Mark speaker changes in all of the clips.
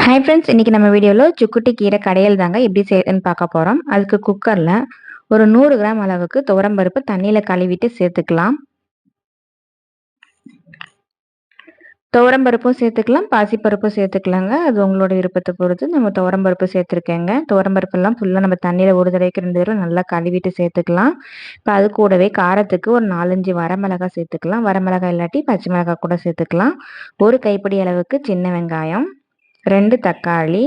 Speaker 1: Hi friends, இன்னைக்கு நம்ம வீடியோவில் சுக்குட்டி கீரை கடையல் தாங்க எப்படி செய்யுதுன்னு பார்க்க போகிறோம். அதுக்கு குக்கரில் ஒரு 100 கிராம் அளவுக்கு துவரம்பருப்பு தண்ணியில் கழுவிட்டு சேர்த்துக்கலாம். துவரம்பருப்பும் சேர்த்துக்கலாம், பாசிப்பருப்பும் சேர்த்துக்கலாங்க. அது உங்களோட விருப்பத்தை பொறுத்து. நம்ம துவரம்பருப்பு சேர்த்துருக்கேங்க. துவரம்பருப்பெல்லாம் ஃபுல்லாக நம்ம தண்ணியில் ஒரு தடவைக்கு 2 தடவை நல்லா கழுவிட்டு சேர்த்துக்கலாம். இப்போ அது கூடவே காரத்துக்கு ஒரு 4-5 வரமிளகாய் சேர்த்துக்கலாம். வரமிளகாய் இல்லாட்டி பச்சை மிளகாய் கூட சேர்த்துக்கலாம். ஒரு கைப்பிடி அளவுக்கு சின்ன வெங்காயம், 2 தக்காளி.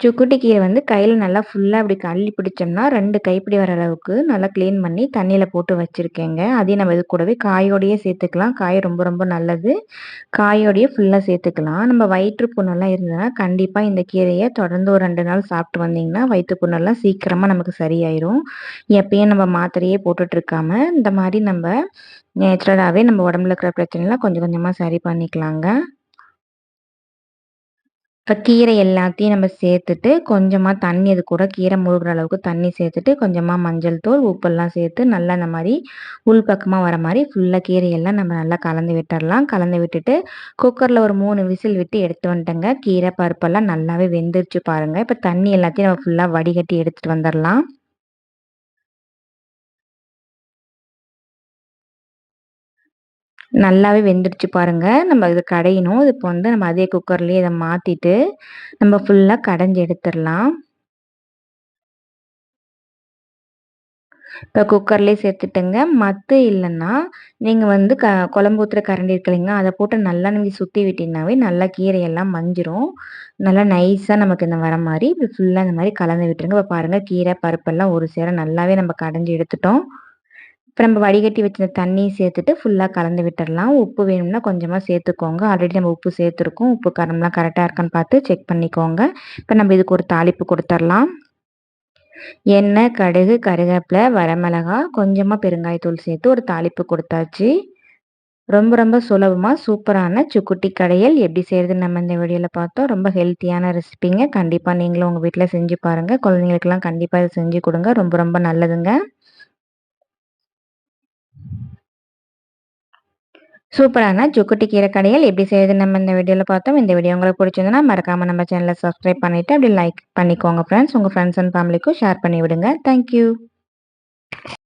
Speaker 1: சுக்குட்டி கீரை கையில் நல்லா ஃபுல்லாக அப்படி அள்ளி பிடிச்சோம்னா 2 கைப்பிடி வர அளவுக்கு நல்லா க்ளீன் பண்ணி தண்ணியில் போட்டு வச்சுருக்கேங்க. அதையும் நம்ம இது கூடவே காயோடையே சேர்த்துக்கலாம். காய் ரொம்ப ரொம்ப நல்லது. காயோடையே ஃபுல்லாக சேர்த்துக்கலாம். நம்ம வயிற்று புண்ணெல்லாம் இருந்ததுன்னா கண்டிப்பாக இந்த கீரையை தொடர்ந்து ஒரு 2 நாள் சாப்பிட்டு வந்தீங்கன்னா வயிற்று புண்ணெல்லாம் சீக்கிரமாக நமக்கு சரியாயிரும். எப்பயும் நம்ம மாத்திரையே போட்டுட்ருக்காம இந்த மாதிரி நம்ம நேச்சுரலாகவே நம்ம உடம்புல இருக்கிற பிரச்சனைலாம் கொஞ்சம் கொஞ்சமாக சரி பண்ணிக்கலாங்க. இப்போ கீரை எல்லாத்தையும் நம்ம சேர்த்துட்டு கொஞ்சமாக தண்ணி அது கூட கீரை முழுகிற அளவுக்கு தண்ணி சேர்த்துட்டு கொஞ்சமாக மஞ்சள் தூள் உப்பெல்லாம் சேர்த்து நல்லா இந்த மாதிரி உள் பக்கமாக வர மாதிரி ஃபுல்லாக கீரையெல்லாம் நம்ம நல்லா கலந்து விட்டுடலாம். கலந்து விட்டுட்டு குக்கரில் ஒரு 3 விசில் விட்டு எடுத்து வந்துட்டேங்க. கீரை பருப்பெல்லாம் நல்லாவே வெந்துருச்சு பாருங்கள். இப்போ தண்ணி எல்லாத்தையும் நம்ம ஃபுல்லாக வடிகட்டி எடுத்துகிட்டு வந்துடலாம். நல்லாவே வெந்துடுச்சு பாருங்க. நம்ம இத கடையணும். இப்போ நம்ம அதே குக்கர்லயே இத மாத்திட்டு, நம்ம ஃபுல்லா கடைஞ்சு எடுத்துரலாம். இப்போ குக்கர்லயே சேர்த்துட்டேங்க. மத்து இல்லன்னா, நீங்க குழம்பு ஊத்துற கரண்டி இருக்கு இல்லைங்களா? அத போட்டு நல்லா நீங்க சுத்தி விட்டீங்கனாவே நல்லா கீரையெல்லாம் மஞ்சிரும். நல்லா நைஸா நமக்கு இந்த வர மாரி, இப்படி ஃபுல்லா இந்த மாரி கலந்து விட்டுருங்க. இப்ப பாருங்க கீரை, பருப்பெல்லாம் ஒரு சேர நல்லாவே நம்ம கடைஞ்சு எடுத்துட்டோம். இப்போ நம்ம வடிகட்டி வச்சிருந்த தண்ணியும் சேர்த்துட்டு ஃபுல்லா கலந்து விட்டுறலாம். உப்பு வேணும்னா கொஞ்சமா சேர்த்துக்கோங்க. ஆல்ரெடி நம்ம உப்பு சேர்த்துருக்கோம். உப்பு காரம்லாம் கரெக்ட்டா இருக்கான்னு பார்த்து செக் பண்ணிக்கோங்க. இப்போ நம்ம இதுக்கு ஒரு தாளிப்பு குடுத்துறலாம். எண்ணெய், கடுகு, கருவேப்பிலை, வரமிளகாய், கொஞ்சமா பெருங்காயத்தூள் சேர்த்து ஒரு தாளிப்பு குடுத்தாச்சு. ரொம்ப ரொம்ப சுலபமா சூப்பரான சுக்குட்டி கடையல் எப்படி செய்யறதுன்னு நம்ம இந்த வீடியோல பார்த்தோம். ரொம்ப ஹெல்த்தியான ரெசிபிங்க. கண்டிப்பா நீங்களும் உங்க வீட்ல செஞ்சு பாருங்க. குழந்தைங்களுக்கெல்லாம் கண்டிப்பா இத செஞ்சு குடுங்க. ரொம்ப ரொம்ப நல்லதுங்க. சூப்பரான சுக்குட்டி கீரை கடையல் எப்படி செய்யுதுன்னு நம்ம இந்த வீடியோல பார்த்தோம். இந்த வீடியோ உங்களுக்கு பிடிச்சிருந்ததுன்னா மறக்காம நம்ம சேனலை சப்ஸ்கிரைப் பண்ணிட்டு அப்படியே லைக் பண்ணிக்கோங்க ஃப்ரெண்ட்ஸ். உங்க ஃப்ரெண்ட்ஸ் அண்ட் ஃபேமிலிக்கும் ஷேர் பண்ணி விடுங்க. Thank you.